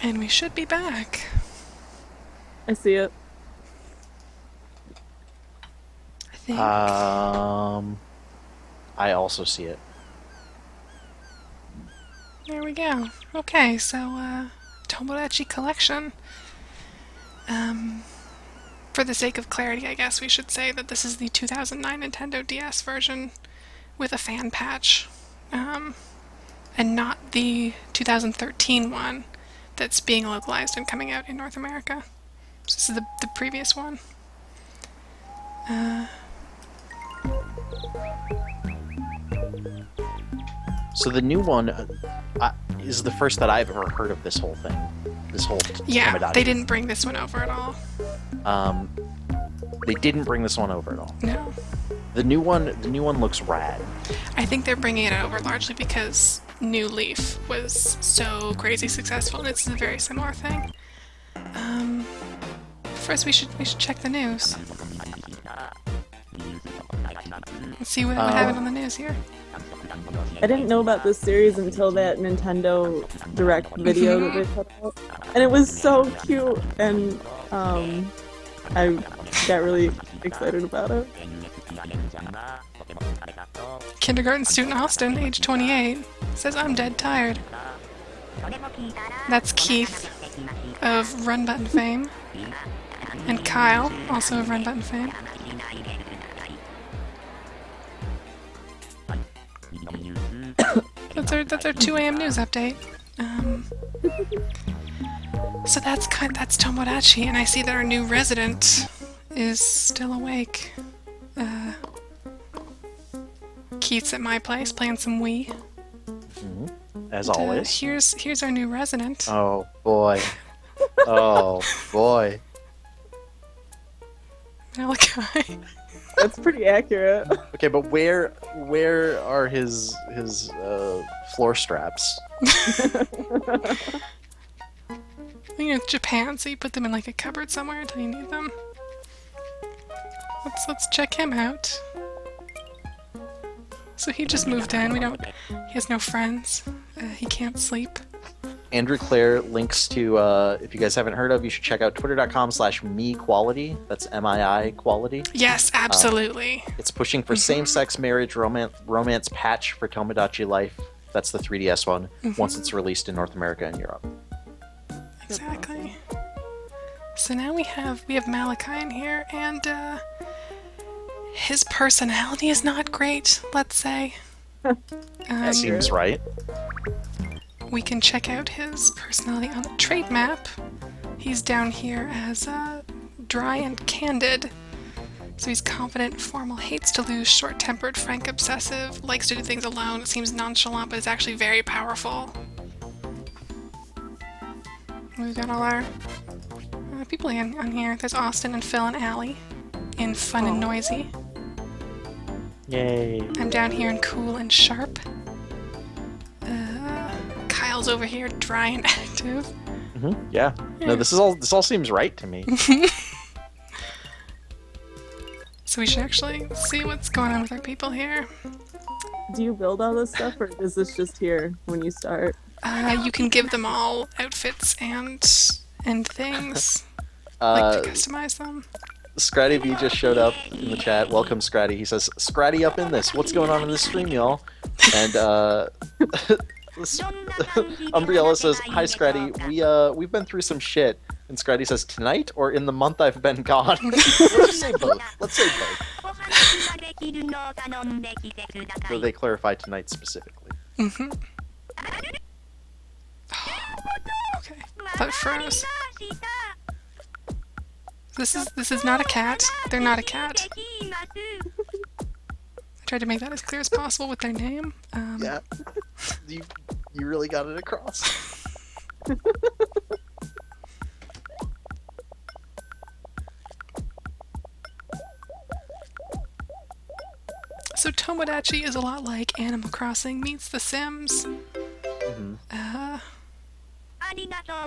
And we should be back. I see it. I think. I also see it. There we go. Okay, so, Tomodachi Collection. For the sake of clarity, I guess we should say that this is the 2009 Nintendo DS version with a fan patch. And not the 2013 one that's being localized and coming out in North America. So this is the previous one. So the new one is the first that I've ever heard of this whole thing. This whole Yeah, Tomodachi. they didn't bring this one over at all. They didn't bring this one over at all. No. The new one looks rad. I think they're bringing it over largely because New Leaf was so crazy successful, and it's a very similar thing. First, we should check the news. Let's see what happened on the news here. I didn't know about this series until that Nintendo Direct video that they put out. And it was so cute, and I got really excited about it. Kindergarten student Austin, age 28, says, "I'm dead tired." That's Keith of Run Button fame. And Kyle, also of Run Button fame. That's our 2 a.m. news update. So that's Tomodachi, and I see that our new resident is still awake. Keith's at my place playing some Wii. As always. Here's our new resident. Oh boy. Oh boy. Malachi. That's pretty accurate. Okay, but where are his floor straps? You know, it's Japan, so you put them in like a cupboard somewhere until you need them. Let's check him out. So he just moved in. He has no friends. He can't sleep. Andrew Clare links to, if you guys haven't heard of, you should check out twitter.com/Mii-ified. That's MII quality. Yes, absolutely. It's pushing for same-sex marriage romance patch for Tomodachi Life. That's the 3DS one, once it's released in North America and Europe. Exactly. So now we have Malachi in here, and his personality is not great, let's say. Seems right. We can check out his personality on the trait map. He's down here as dry and candid. So he's confident, formal, hates to lose, short-tempered, frank, obsessive, likes to do things alone, seems nonchalant, but is actually very powerful. We've got all our people on here. There's Austin and Phil and Allie in Fun and Noisy. Yay. I'm down here in Cool and Sharp. Kyle's over here, dry and active. Yeah. No, this all seems right to me. So we should actually see what's going on with our people here. Do you build all this stuff, or is this just here when you start? You can give them all outfits and things, like to customize them. Scratty V just showed up in the chat. Welcome, Scratty. He says, "Scratty up in this. What's going on in this stream, y'all?" And Umbriella says, "Hi, Scratty. We've been through some shit." And Scratty says, "Tonight or in the month I've been gone?" Let's say both. So they clarify tonight specifically. Okay. That froze. This is not a cat. They're not a cat. I tried to make that as clear as possible with their name. Yeah. You really got it across. So Tomodachi is a lot like Animal Crossing meets The Sims.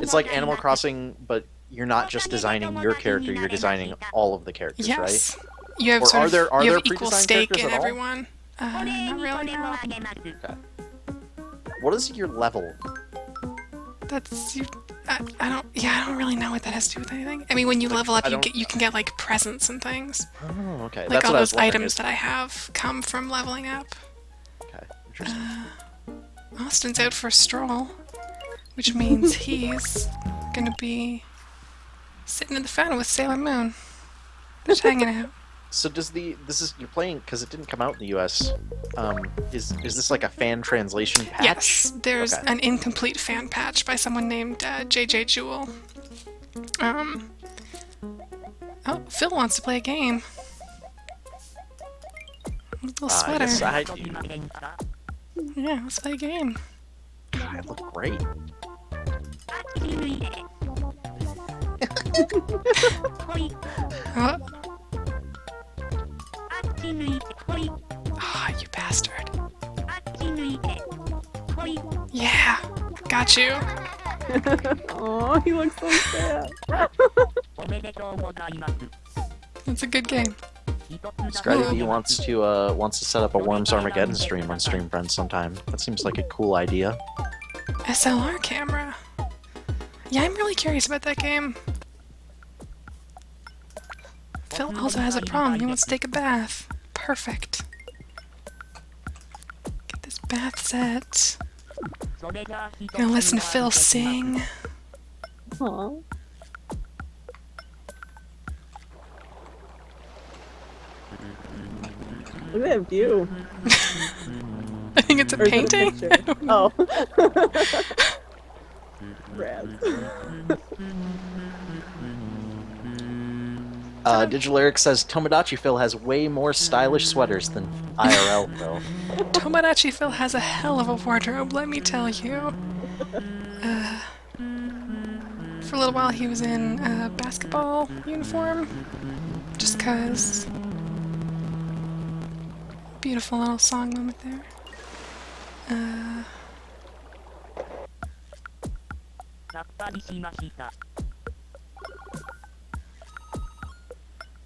It's like Animal Crossing, but you're not just designing your character, you're designing all of the characters, Yes. right? You have Or sort are of, there you have pre-designed equal stake characters in at all? everyone. Not really, no. Okay. What is your level? That's you. I don't. Yeah, I don't really know what that has to do with anything. I mean, when you level up, you can get like presents and things. Oh, okay. Like That's all what I was those wondering items is- that I have come from leveling up. Okay, interesting. Austin's out for a stroll, which means he's gonna be sitting in the fountain with Sailor Moon, just hanging out. So you're playing because it didn't come out in the U.S. Is this like a fan translation patch? Yes, there's Okay. an incomplete fan patch by someone named JJ Jewel. Oh, Phil wants to play a game. Little sweater. Yes, I do. Yeah, let's play a game. God, I look great. Oh. Ah, you bastard. Yeah, got you. Oh, he looks so sad. It's a good game. Scratty B wants to set up a Worms Armageddon stream on Stream Friends sometime. That seems like a cool idea. SLR camera. Yeah, I'm really curious about that game. Phil also has a problem. He wants to take a bath. Perfect. Get this bath set. Gonna listen to Phil sing. Aw. Look at that view. I think it's a Or is it a painting. picture? Oh. Rad. Digital Eric says Tomodachi Phil has way more stylish sweaters than IRL Phil. Tomodachi Phil has a hell of a wardrobe, let me tell you. For a little while he was in a basketball uniform, just 'cause. Beautiful little song moment there.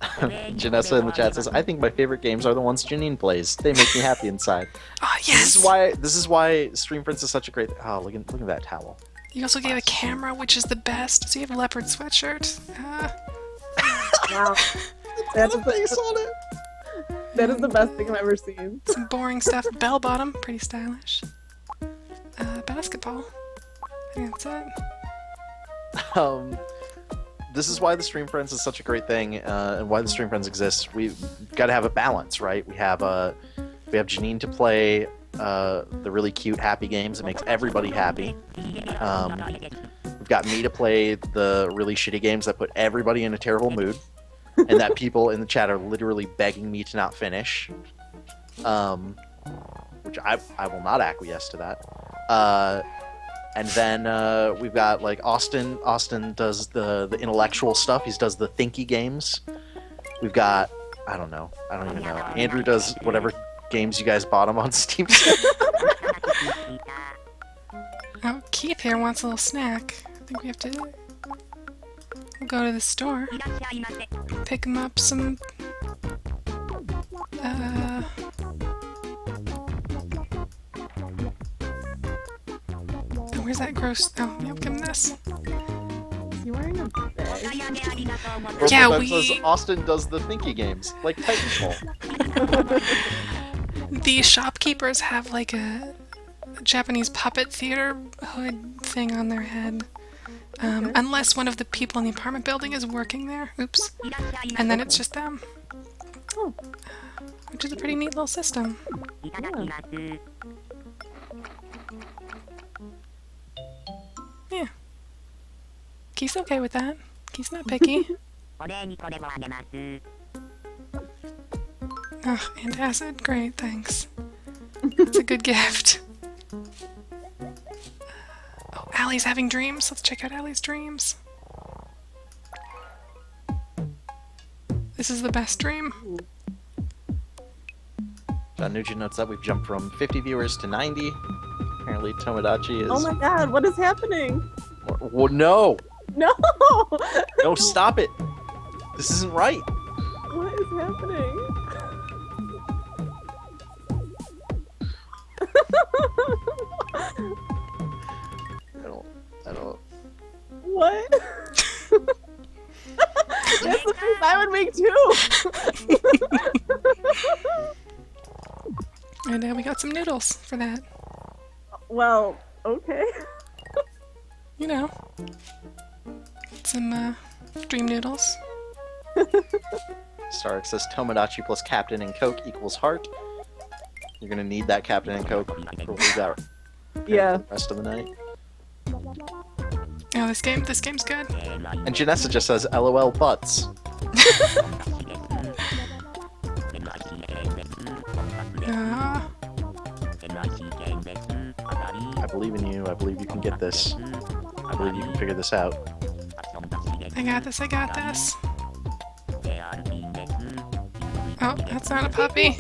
Janessa in the chat says, I think my favorite games are the ones Janine plays. They make me happy inside. Oh, yes! This is why Stream Friends is such a great... Oh, look at that towel. You also gave a camera, which is the best. So you have a leopard sweatshirt. Wow. That's The face on it! that is the best thing I've ever seen. Some boring stuff. Bell bottom, pretty stylish. Basketball. I think that's it. This is why the Stream Friends is such a great thing, and why the Stream Friends exists. We've got to have a balance, right? We have Janine to play the really cute, happy games that makes everybody happy. We've got me to play the really shitty games that put everybody in a terrible mood, and that people in the chat are literally begging me to not finish. Which I will not acquiesce to that. And then we've got like Austin. Austin does the intellectual stuff. He does the thinky games. We've got I don't even know. Andrew does whatever games you guys bought him on Steam. Oh, Keith here wants a little snack. I think we have to we'll go to the store. Pick him up some where's that gross? Oh, yep, give him this. Is he wearing a bag? Yeah, That we- says Austin does the thinky games, like Titanfall. The shopkeepers have like a Japanese puppet theater hood thing on their head. Unless one of the people in the apartment building is working there. Oops. And then it's just them. Oh. Which is a pretty neat little system. Yeah. Keith's okay with that. Keith's not picky. Ugh, antacid? Great, thanks. It's a good gift. Oh, Allie's having dreams. Let's check out Allie's dreams. This is the best dream. John Nugent notes that we've jumped from 50 viewers to 90. Apparently Tomodachi is... Oh my god, what is happening? Well, no! No! No, stop it! This isn't right! What is happening? I don't What? That's the face I would make too. And we got some noodles for that. Well, okay. You know. Some dream noodles. Stark says Tomodachi plus Captain and Coke equals heart. You're gonna need that Captain and Coke for we got Yeah. the rest of the night. Oh, this game's good. And Janessa just says LOL butts. I believe in you. I believe you can get this. I believe you can figure this out. I got this, I got this. Oh, that's not a puppy.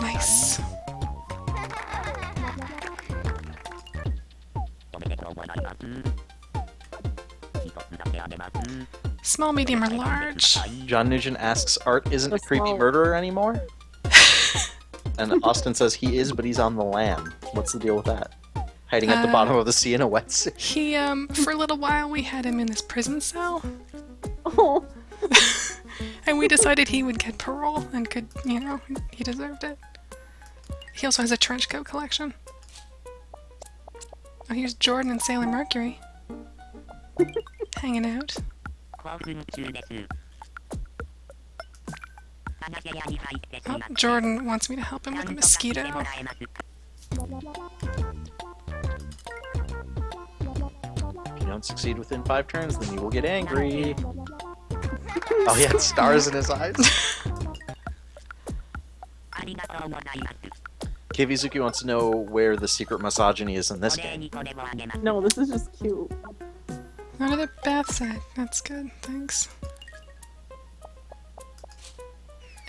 Nice. Small, medium, or large? John Nugent asks, Art isn't a creepy small. murderer anymore? And Austin says he is, but he's on the lam. What's the deal with that? Hiding at the bottom of the sea in a wetsuit. He, for a little while we had him in this prison cell. Oh. And we decided he would get parole and could, you know, he deserved it. He also has a trench coat collection. Oh, here's Jordan and Sailor Mercury. Hanging out. Oh, Jordan wants me to help him with a mosquito. If you don't succeed within 5 turns, then you will get angry. Oh, he had stars in his eyes. Kivizuki wants to know where the secret misogyny is in this game. No, this is just cute. Another bath side. That's good. Thanks.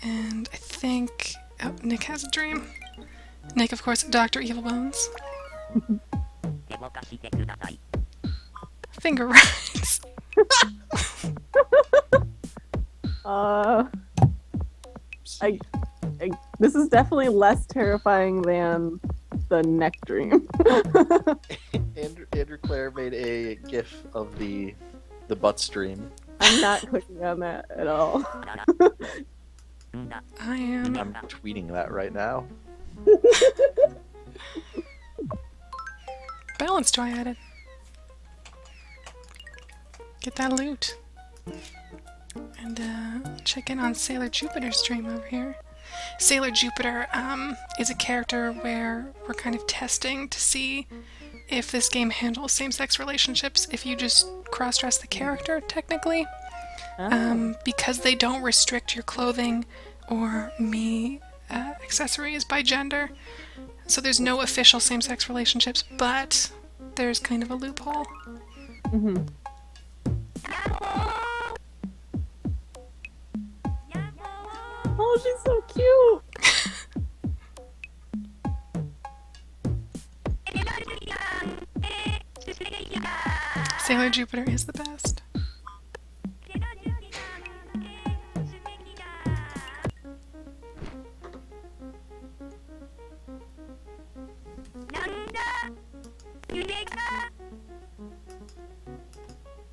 And I think... Oh, Nick has a dream. Nick, of course, Dr. Evil Bones. Finger rights. This is definitely less terrifying than the neck dream. Andrew Clare made a gif of the butt stream. I'm not clicking on that at all. I am. I'm tweeting that right now. Balance toy added. Get that loot. And check in on Sailor Jupiter's stream over here. Sailor Jupiter is a character where we're kind of testing to see if this game handles same-sex relationships if you just cross-dress the character, technically. Because they don't restrict your clothing or accessories by gender. So there's no official same-sex relationships, but there's kind of a loophole. Mm-hmm. Oh, she's so cute! Sailor Jupiter is the best.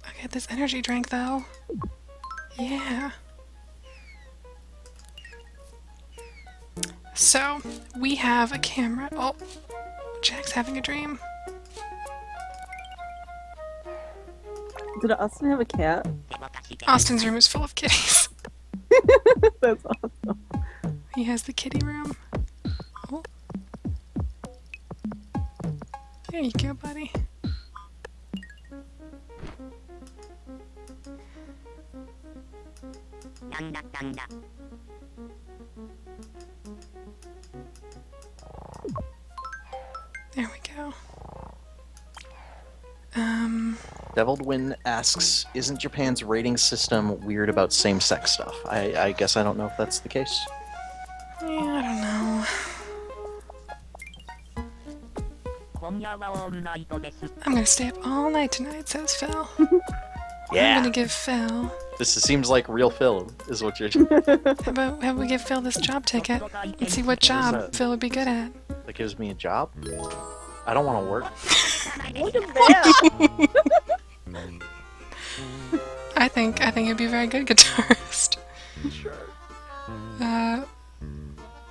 Okay, this energy drink though. Yeah. So, we have a camera. Oh, Jack's having a dream. Did Austin have a cat? Austin's room is full of kitties. That's awesome. He has the kitty room. Oh. There you go, buddy. There we go. Deviled Wind asks, isn't Japan's rating system weird about same-sex stuff? I guess I don't know if that's the case. Yeah, I don't know. I'm gonna stay up all night tonight, says Phil. I'm Yeah. gonna give Phil seems like real Phil, is what you're. How about we give Phil this job ticket and see what job that? Phil would be good at? That gives me a job? I don't want to work. Look at that! I think you'd be a very good guitarist. Sure.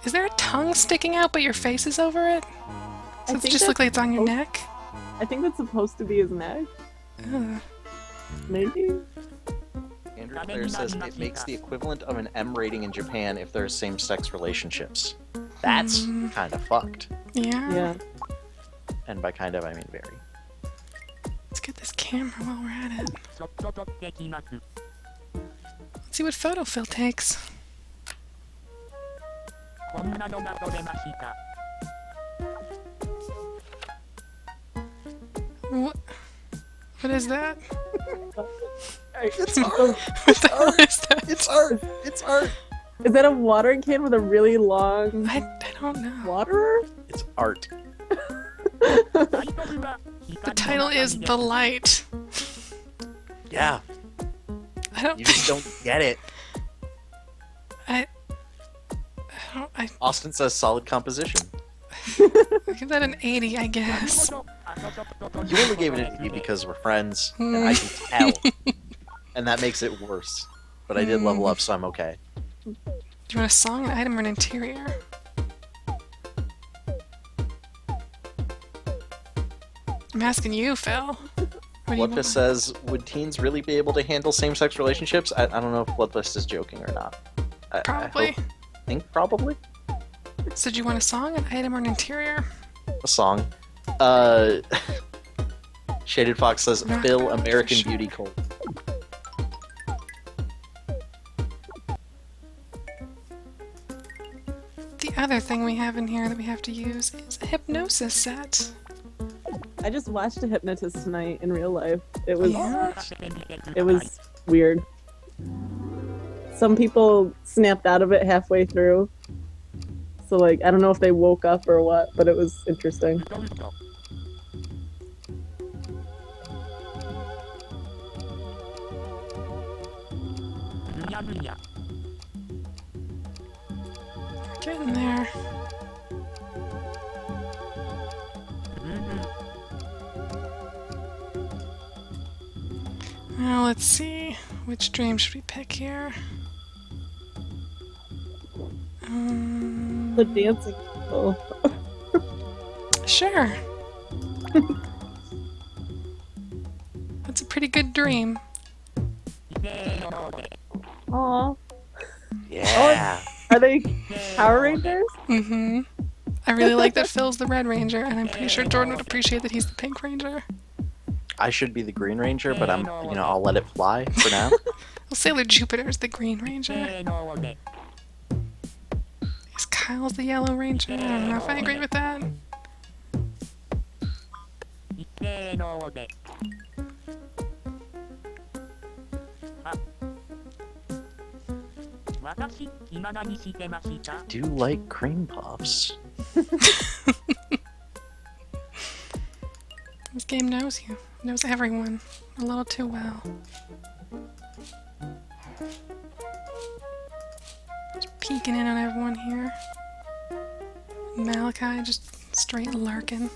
Is there a tongue sticking out but your face is over it? I Does it think just look that's like it's on your supposed- neck? I think that's supposed to be his neck. Ugh. Maybe? Andrew Clare says it makes the equivalent of an M rating in Japan if there's same-sex relationships. That's kind of fucked. Yeah. Yeah. And by kind of, I mean very. Let's get this camera while we're at it. Let's see what photo Phil takes. What is that? It's art! What the hell is that? It's art! It's art! Is that a watering can with a really long I don't know. waterer? It's art. The title is The Light. Yeah, I don't. you just don't get it. I Austin says solid composition. give that an 80, I guess. You only gave it an 80 because we're friends, and I can tell. And that makes it worse. But I did level up, so I'm okay. Do you want a song, an item, or an interior? I'm asking you, Phil. What do you Bloodfist want? says, would teens really be able to handle same-sex relationships? I don't know if Bloodfist is joking or not. Probably. I think probably. So do you want a song, an item, or an interior? A song. Shaded Fox says, Not Phil, good, American for sure. Beauty Cult. The other thing we have in here that we have to use is a hypnosis set. I just watched a hypnotist tonight in real life. It was Yeah. it was weird. Some people snapped out of it halfway through. So like I don't know if they woke up or what, but it was interesting. Getting there. Now let's see. Which dream should we pick here? The dancing people. Sure. That's a pretty good dream. Aw. Yeah. Are they Power Rangers? Mm-hmm. I really like that Phil's the Red Ranger, and I'm pretty sure Jordan would appreciate that he's the Pink Ranger. I should be the Green Ranger, but I'll let it fly for now. Well, Sailor Jupiter's the Green Ranger. Is Kyle's the Yellow Ranger? I don't know if I agree with that. I do like cream puffs. This game knows you. Knows everyone. A little too well. Just peeking in on everyone here. Malachi just straight lurking.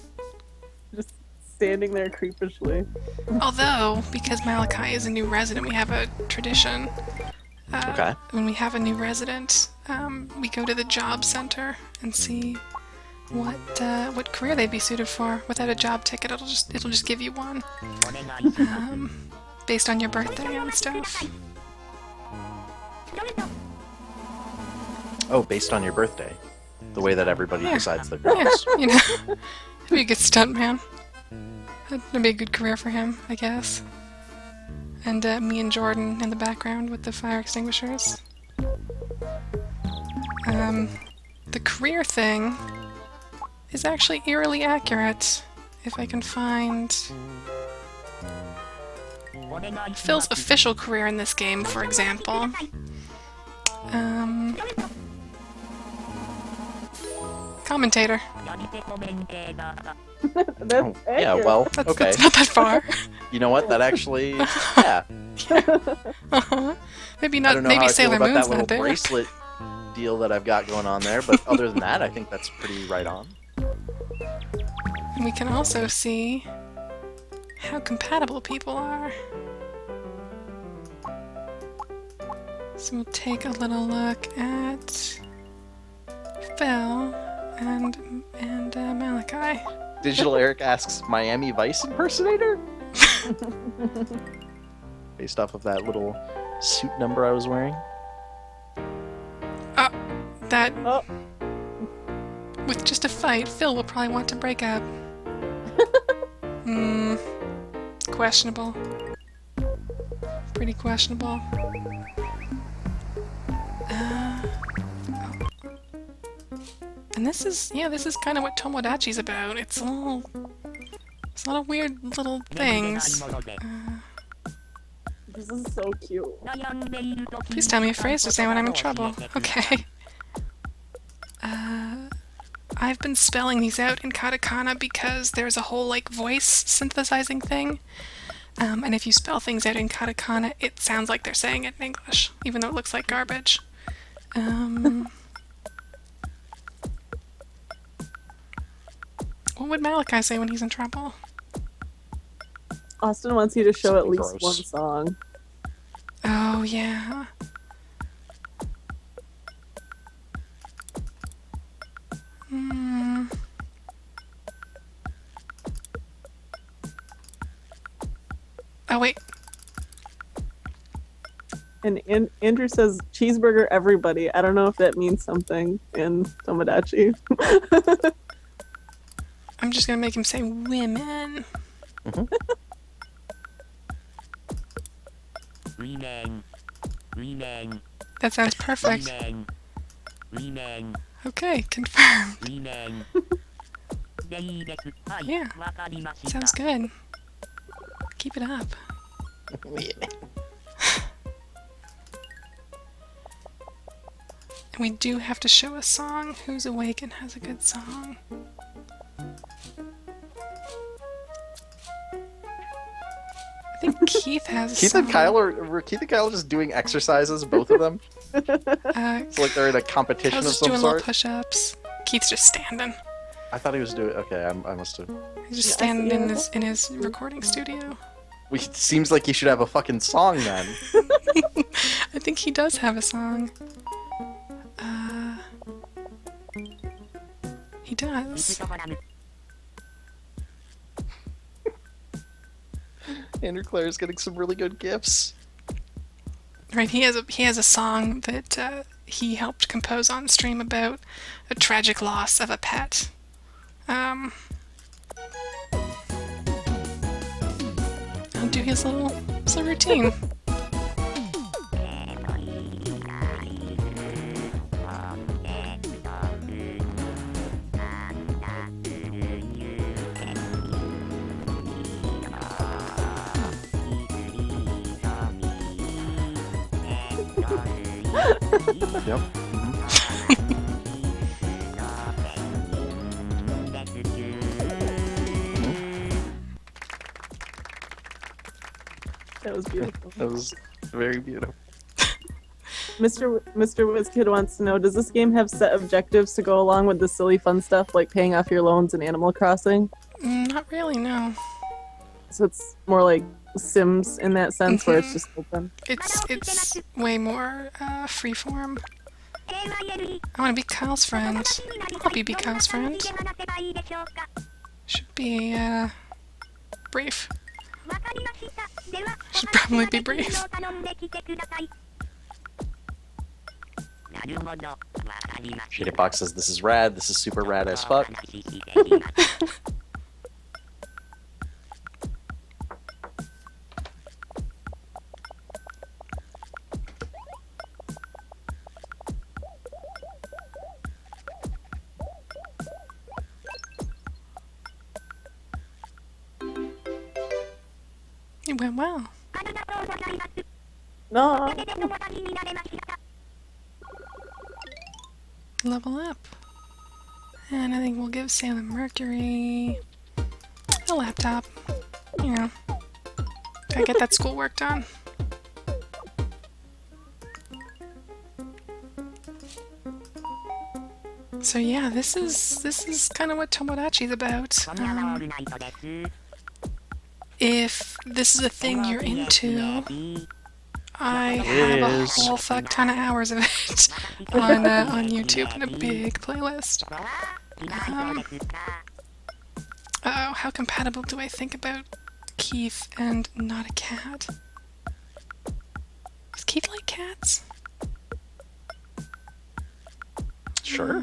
Just standing there creepishly. Although, because Malachi is a new resident, we have a tradition. Okay. When we have a new resident, we go to the job center and see what career they'd be suited for. Without a job ticket, it'll just give you one, based on your birthday and stuff. Oh, based on your birthday. The way that everybody Yeah. decides their Yeah, goals. you know, he'd be a good stunt man. That'd be a good career for him, I guess. And me and Jordan in the background with the fire extinguishers. The career thing is actually eerily accurate. If I can find Phil's official career in this game, for example. Commentator. That's Yeah, accurate. well, That's, okay. that's not that far. You know what? That actually, yeah. Uh-huh. Maybe I not. don't know Maybe how I feel Sailor about Moon's that little not there. bracelet deal that I've got going on there, but other than that, I think that's pretty right on. And we can also see how compatible people are. So we'll take a little look at Phil and Malachi. Digital Eric asks, Miami Vice impersonator? Based off of that little suit number I was wearing. That Oh, with just a fight, Phil will probably want to break up. Questionable. Pretty questionable. And this is kind of what Tomodachi's about. It's a lot of weird little things. this is so cute. Please tell me a phrase to say when I'm in trouble. Okay. I've been spelling these out in katakana because there's a whole like voice synthesizing thing. And if you spell things out in katakana, it sounds like they're saying it in English, even though it looks like garbage. What would Malachi say when he's in trouble? Austin wants you to show at Something least gross. one song. Oh, yeah. Oh, wait. And Andrew says cheeseburger everybody. I don't know if that means something in Tomodachi. I'm just gonna make him say women. That sounds perfect. Okay, confirmed. Yeah, sounds good. Keep it up. And we do have to show a song. Who's awake and has a good song? I think Keith has a Keith song. and Kyle were Keith and Kyle just doing exercises, both of them? It's like they're in a competition Kyle's of just some doing little sort? push-ups. Keith's just standing. I thought he was doing... Okay, I must have... He's just Yeah, standing yeah. in his recording studio. It seems like he should have a fucking song then. I think he does have a song. He does. Andrew Claire's getting some really good gifts. Right, he has a song that he helped compose on stream about a tragic loss of a pet. I'll do his little routine. Yep. That was beautiful. That was very beautiful. Mr. WizKid wants to know, does this game have set objectives to go along with the silly fun stuff like paying off your loans in Animal Crossing? Not really, no. So it's more like Sims in that sense, where it's just open. It's way more freeform. I want to be Kyle's friend. I'll be Kyle's friend. Should be brief. Should probably be brief. Shittybox says this is rad, this is super rad as fuck. It went well. No. Level up. And I think we'll give Sailor Mercury a laptop. You know, gotta get that schoolwork done. So yeah, this is kind of what Tomodachi's about. If this is a thing you're into, I have a is. whole fuck ton of hours of it on YouTube in a big playlist. Oh, how compatible do I think about Keith and not a cat? Does Keith like cats? Sure.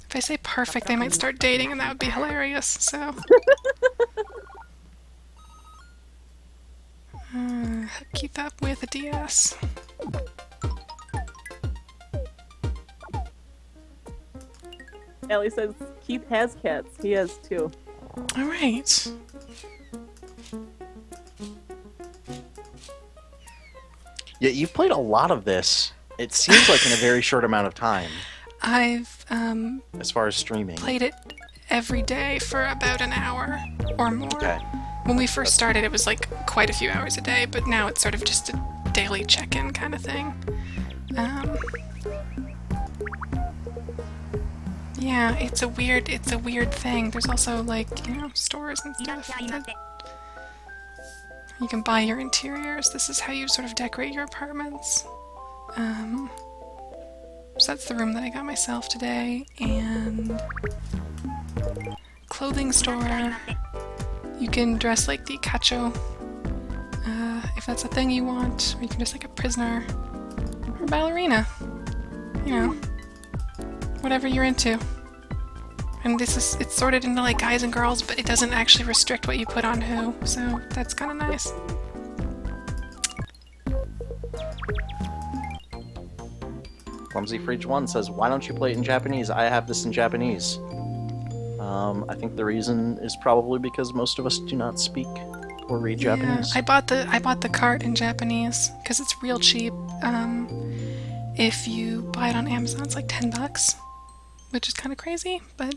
If I say perfect, they might start dating, and that would be hilarious. So, hook Keith up with a DS. Allie says Keith has cats. He has two. All right. Yeah, you've played a lot of this. It seems like in a very short amount of time, I've as far as streaming. played it every day for about an hour or more. Okay. When we first started, it was like quite a few hours a day, but now it's sort of just a daily check-in kind of thing. Yeah, it's a weird thing. There's also like, stores and stuff that you can buy your interiors. This is how you sort of decorate your apartments. So that's the room that I got myself today, and clothing store. You can dress like the Cacho, if that's a thing you want, or you can dress like a prisoner or ballerina. Whatever you're into. And it's sorted into like guys and girls, but it doesn't actually restrict what you put on who, so that's kind of nice. Clumsy Freach 1 says, why don't you play it in Japanese? I have this in Japanese. I think the reason is probably because most of us do not speak or read Japanese. I bought the cart in Japanese because it's real cheap. If you buy it on Amazon, it's like $10, which is kind of crazy, but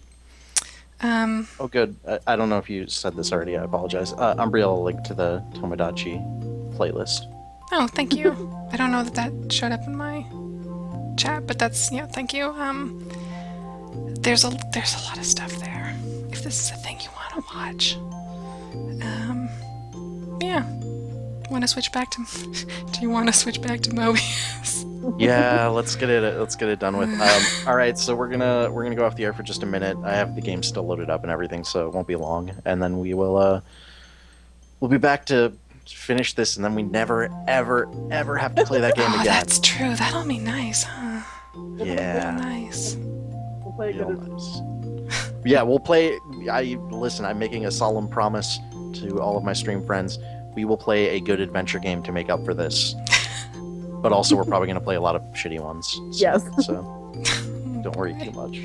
Oh, good. I don't know if you said this already. I apologize. Umbriella linked to the Tomodachi playlist. oh, thank you. I don't know that showed up in my chat, but thank you. There's a lot of stuff there. If this is a thing you want to watch, yeah. Want to switch back to? Do you want to switch back to Moebius? Yeah, let's get it done with. All right, so we're gonna go off the air for just a minute. I have the game still loaded up and everything, so it won't be long. And then we'll be back to finish this, and then we never ever have to play that game Oh, again. that's true. That'll be nice, huh? Yeah. Nice. We'll play Real good. nice. Yeah, we'll play. Listen. I'm making a solemn promise to all of my stream friends. We will play a good adventure game to make up for this. But also, we're probably going to play a lot of shitty ones. So, Yes. So don't worry too much.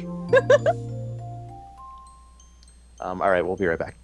All right, we'll be right back.